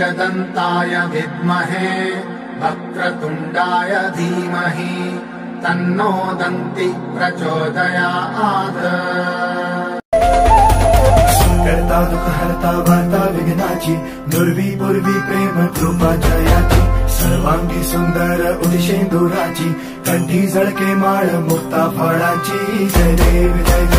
एकदन्ताय विद्महे वक्रतुण्डाय धीमहि तन्नो दन्ति प्रचोदयात्। करता दुःख हरता वार्ता विघ्नाची दुर्वी पूर्वी प्रेम कृपा जयाची सर्वांगी सुंदर उदिशेंदुराची कंठी झळके माळ मुक्ता फळाची जय देव जय